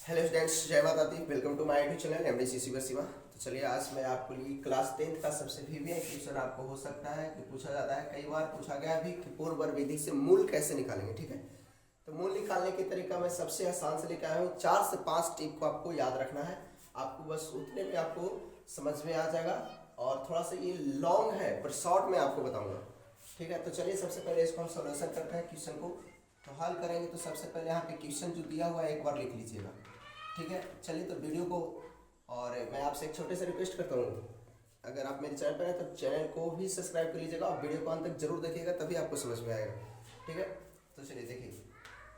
Hello students, जय माता दी। Welcome to my YouTube channel MD Shiva. तो चलिए आज मैं आपको लिए क्लास 10th का सबसे वीवीआई क्वेश्चन आपको हो सकता है कि पूछा जाता है, कई बार पूछा गया भी कि पूर्ण वर्ग विधि से मूल कैसे निकालेंगे। ठीक है, तो मूल निकालने की तरीका मैं सबसे आसान से लेकर आया हूँ। 4 से 5 टिप को आपको याद रखना है। आपको बस उतने में आपको समझ में आ जाएगा और थोड़ा सा ये लॉन्ग है पर शॉर्ट में आपको बताऊंगा। ठीक है, तो चलिए सबसे पहले इसको हम सोल्यूशन करते हैं क्वेश्चन को। तो हल करेंगे तो सबसे पहले यहाँ पे क्वेश्चन जो दिया हुआ है एक बार लिख लीजिएगा। ठीक है, चलिए तो वीडियो को, और मैं आपसे एक छोटे से रिक्वेस्ट करता हूँ, अगर आप मेरे चैनल पर हैं तो चैनल को भी सब्सक्राइब कर लीजिएगा और वीडियो को अंत तक जरूर देखिएगा, तभी आपको समझ में आएगा। ठीक है, तो चलिए देखिए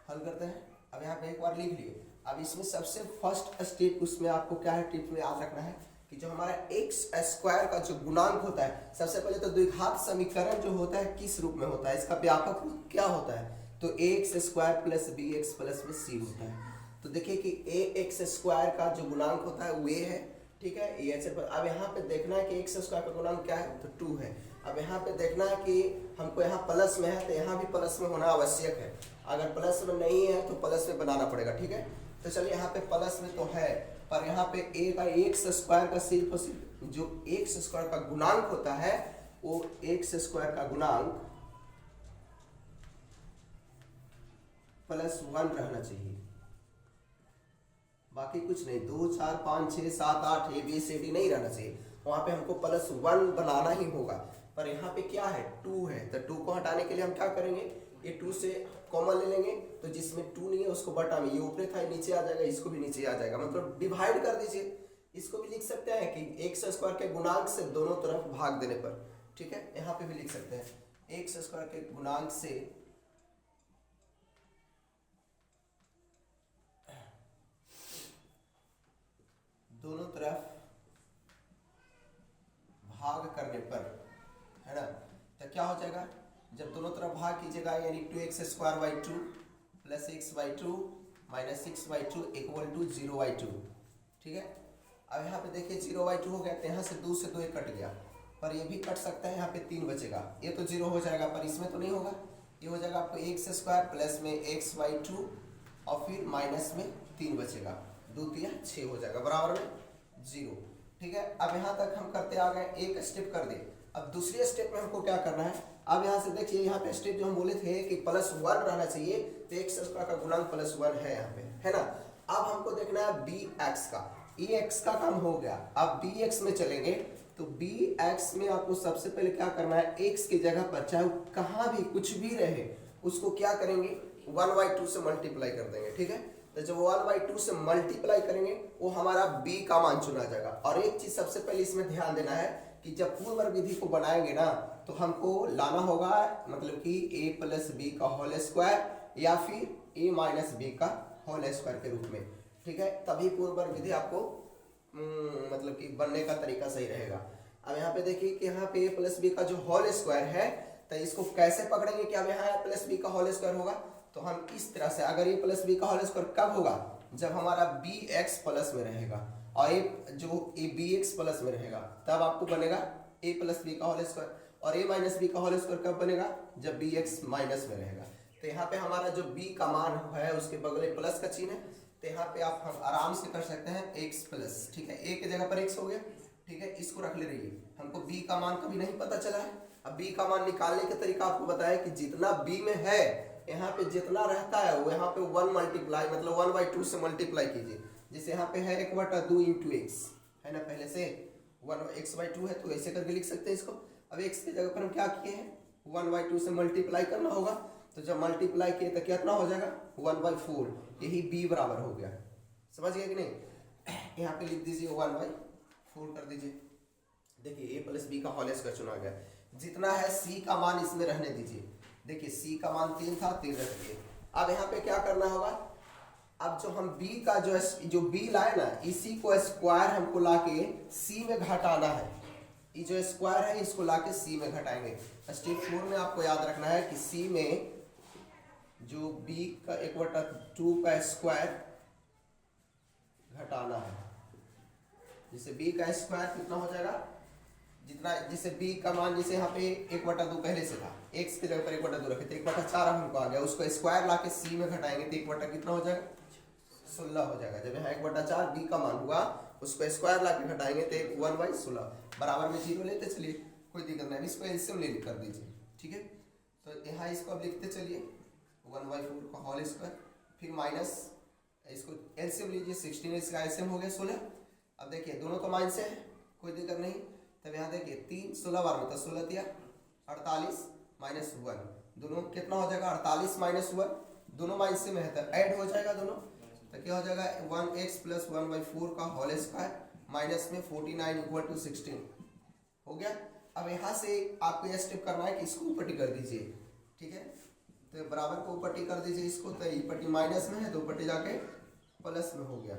हल करते हैं। अब यहाँ पे एक बार लिख लिए। अब इसमें सबसे फर्स्ट स्टेप उसमें आपको क्या है, टिप में याद रखना है कि जो हमारा एक्स स्क्वायर का जो गुणांक होता है, सबसे पहले तो द्विघात समीकरण जो होता है किस रूप में होता है, इसका व्यापक रूप क्या होता है, तो x square plus b x plus में सी होता है। तो देखिए कि ए एक्स स्क्वायर का जो गुणांक होता है वो ए है। ठीक है, ए ऐसे पर अब यहाँ पे देखना है कि एक्स स्क्वायर का गुणांक क्या है, तो 2 है। अब यहाँ पे देखना है कि हमको यहाँ प्लस में है तो यहाँ भी प्लस में होना आवश्यक है। अगर प्लस में नहीं है तो प्लस में बनाना पड़ेगा। ठीक है, तो चलिए यहाँ पे प्लस में तो है, पर यहाँ पे ए का एक्स स्क्वायर का सिर्फ और सिर्फ जो एक्स स्क्वायर का गुणांक होता है वो एक्स स्क्वायर का गुणांक +1 रहना चाहिए, बाकी कुछ नहीं। 2 4 5 6 7 8 ए बी सी डी नहीं रहना चाहिए, वहां पे हमको +1 बनाना ही होगा। पर यहाँ पे क्या है, 2 है, तो 2 को हटाने के लिए हम क्या करेंगे, ये 2 से कॉमन ले लेंगे, तो जिसमें 2 नहीं है उसको बटा में, ये ऊपर था नीचे आ जाएगा, इसको भी नीचे आ जाएगा, मतलब डिवाइड कर दीजिए। इसको भी लिख सकते हैं कि एक्स स्क्वायर के गुणांक से दोनों तरफ भाग देने पर। ठीक है, यहाँ पे भी लिख सकते हैं एक्स स्क्वायर के गुणांक से दोनों तरफ भाग करने पर, है ना, तो क्या हो जाएगा, जब दोनों तरफ भाग कीजिएगा यानी 2x² plus x/2 minus 6/2 equal to 0/2। ठीक है, अब यहाँ पे देखिए 0/2 हो गया, तो यहाँ से 2 से 2 कट गया, पर ये भी कट सकता है, यहाँ पे 3 बचेगा, ये तो 0 हो जाएगा, पर इसमें तो नहीं होगा। ये हो जाएगा आपको x² प्लस में x/2 और फिर माइनस में 3 बचेगा, 2 3 6 हो जाएगा, बराबर में 0। ठीक है, अब यहाँ तक हम करते आ गए, एक स्टेप कर दे। अब दूसरे स्टेप में हमको क्या करना है, अब यहाँ से देखिए, यहाँ पे स्टेप जो हम बोले थे कि +1 रहना चाहिए, तो एक्स स्क्वायर का गुणांक +1 है यहाँ पे, है ना। अब हमको देखना है बी एक्स का, ई एक्स का काम हो गया। अब बी एक्स में चलेंगे, तो बी एक्स में आपको सबसे पहले क्या करना है, एक्स की जगह पर चाहे वो कहाँ भी कुछ भी रहे उसको क्या करेंगे, 1/2 से मल्टीप्लाई कर देंगे। ठीक है, तो जब 1/2 से मल्टीप्लाई करेंगे वो हमारा b का मान चुना जाएगा। और एक चीज सबसे पहले इसमें ध्यान देना है कि जब पूर्ण वर्ग विधि को बनाएंगे ना, तो हमको लाना होगा मतलब कि a + b का होल स्क्वायर या फिर a - b का होल स्क्वायर के रूप में। ठीक है, तभी पूर्ण वर्ग विधि आपको मतलब कि बनने का तरीका सही रहेगा। अब यहाँ पे देखिए कि यहाँ पे a + b का जो होल स्क्वायर है, तो इसको कैसे पकड़ेंगे कि अब यहाँ a + b का होल स्क्वायर होगा, तो हम इस तरह से, अगर a + b का होल स्क्वायर कब होगा, जब हमारा bx प्लस में रहेगा और a bx प्लस में रहेगा, तब आपको बनेगा a + b का होल स्क्वायर। और a - b का होल स्क्वायर कब बनेगा, जब bx माइनस में रहेगा। तो यहाँ पे हमारा जो b का मान है उसके बगल में प्लस का चिन्ह है, तो यहाँ पे आप हम आराम से कर सकते हैं x प्लस। ठीक है, a की जगह पर x हो गया। ठीक है, इसको रख ले रही है, हमको b का मान कभी नहीं पता चला है। अब b का मान निकालने का तरीका आपको बताया कि जितना b में है यहाँ पे जितना रहता है वो यहाँ पे 1 मल्टीप्लाई मतलब 1/2 से मल्टीप्लाई कीजिए। जैसे यहाँ पे है 1/2 × x, है ना, पहले से 1x/2 है तो ऐसे करके लिख सकते हैं इसको। अब x की जगह पर हम क्या किए हैं, 1/2 से मल्टीप्लाई करना होगा, तो जब मल्टीप्लाई किए तो कितना हो जाएगा 1/4, यही b बराबर हो गया। समझ गए कि नहीं, यहाँ पे लिख दीजिए 1/4 कर दीजिए। देखिए a + b का होल स्क्वायर चुना गया, जितना है c का मान इसमें रहने दीजिए। देखिए c का मान 3 था, 3 रख दिए। अब यहाँ पे क्या करना होगा, अब जो हम b का जो b लाए ना, इसी को स्क्वायर हमको लाके c में घटाना है। ये जो स्क्वायर है इसको लाके c में घटाएंगे। स्टेप 4 में आपको याद रखना है कि c में जो b का 1/2 का स्क्वायर घटाना है। जैसे b का स्क्वायर कितना हो जाएगा, जितना, जैसे b का मान जैसे यहाँ पे 1/2 पहले से था, x की जगह पर 1/2 रखे थे, 1/4 हमको आ गया, उसको स्क्वायर लाके c में घटाएंगे तो 1 कितना हो जाएगा 16 हो जाएगा। जब यहाँ 1/4 b का मान हुआ उसको स्क्वायर ला के घटाएंगे तो 1/16 बराबर में 0 लेते चलिए, कोई दिक्कत नहीं। इसको एलसीएम ले कर दीजिए, ठीक है। तो यहाँ इसको अब लिखते चलिए 1/4 का होल स्क्वायर, फिर माइनस इसको एलसीएम लीजिए, 16 इसका एलसीएम हो गया 16। अब देखिए दोनों तो माइनस है, कोई दिक्कत नहीं। तब यहाँ देखिए 3 16 बार में तो 16 दिया 48 माइनस 1, दोनों कितना हो जाएगा 48 माइनस 1, दोनों माइनस में है तो ऐड हो जाएगा दोनों, तो क्या हो जाएगा 1x प्लस 1/4 का होल स्क्वायर माइनस में 49 इक्वल टू 16 हो गया। अब यहाँ से आपको यह स्टेप करना है कि इसको ऊपरटी कर दीजिए, ठीक है। तो बराबर को ऊपरटी कर दीजिए इसको, तो ये पट्टी माइनस में है तो ऊपरटी जाके प्लस में हो गया।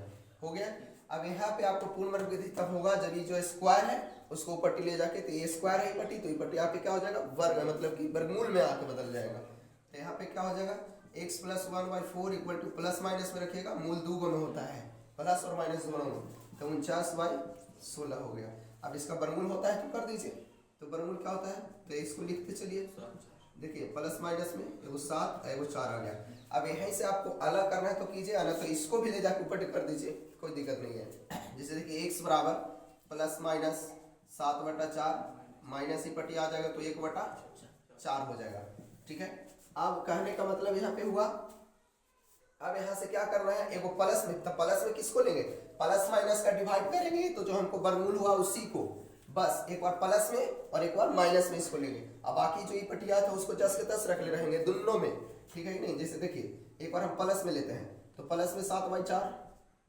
अब यहाँ पे आपको पूर्ण वर्ग विधि तब होगा जब ये जो स्क्वायर है उसको ऊपरटी ले जाके, तो ये स्क्वायर है पट्टी, तो ये पट्टी यहाँ पे क्या हो जाएगा वर्ग, मतलब कि वर्गमूल में आके बदल जाएगा। तो यहाँ पे क्या हो जाएगा x plus 1/4 equal two plus minus में रखिएगा, मूल दो गुण होता है प्लस और माइनस दोनों में, तो 49/16 हो गया। अब इसका वर्गमूल होता है तो कर दीजिए, तो वर्गमूल क्या होता है तो इसको लिखते चलिए, देखिए प्लस माइनस में एगो 7 एगो 4 आ गया। अब यहीं से आपको अलग करना है तो कीजिए, अलग तो इसको भी ले जाकर ऊपर कर दीजिए, कोई दिक्कत नहीं है। जैसे देखिए x बराबर प्लस माइनस 7/4 माइनस ही पट्टी आ जाएगा तो 1/4 हो जाएगा, ठीक है। अब कहने का मतलब यहाँ पे हुआ, अब यहाँ से क्या करना है, एगो प्लस में, तो प्लस में किसको लेंगे, प्लस माइनस का डिवाइड करेंगे तो जो हमको वर्गमूल हुआ उसी को, बस एक बार प्लस में और एक बार माइनस में इसको लेंगे। अब बाकी जो ये पटिया था उसको 10 के 10 रख ले रहेंगे दोनों में, ठीक है कि नहीं। जैसे देखिए एक बार हम प्लस में लेते हैं तो प्लस में 7/4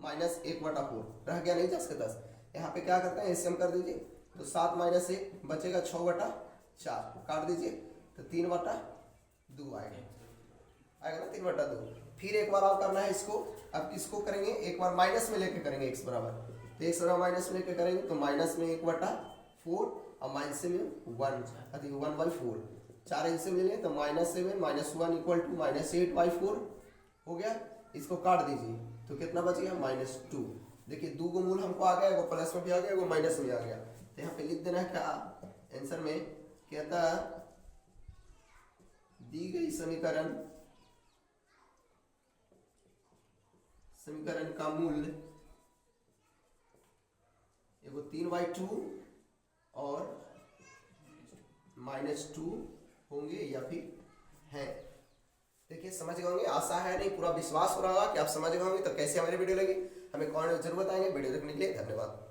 माइनस 1/4 रह गया नहीं 10 के 10। यहाँ पे क्या करते हैं एलसीएम कर दीजिए, तो 7 माइनस 1 बचेगा 6/4, काट दीजिए तो 3/2 आएगा ना 3/2। फिर एक बार और करना है इसको, अब किसको करेंगे, एक बार माइनस में लेके करेंगे x बराबर, तो x बराबर माइनस में लेके करेंगे तो माइनस में 1/4 और माइनस में 1/4, 4 एलसीएम ले लें तो -7 माइनस 1 इक्वल टू -8/4 हो गया। इसको काट दीजिए तो कितना बच गया -2। देखिए दो गो मूल हमको आ गया, वो प्लस में भी आ गया वो माइनस में आ गया। तो यहाँ पे लिख देना है क्या आंसर में, कहता दी गई समीकरण का मूल्य एगो 3/2 और -2 होंगे या फिर है। देखिए समझ गए होंगे, आशा है नहीं पूरा विश्वास हो रहा होगा कि आप समझ गए होंगे। तो कैसे हमारी वीडियो लगी हमें कमेंट में जरूर बताएंगे। वीडियो देखने के लिए धन्यवाद।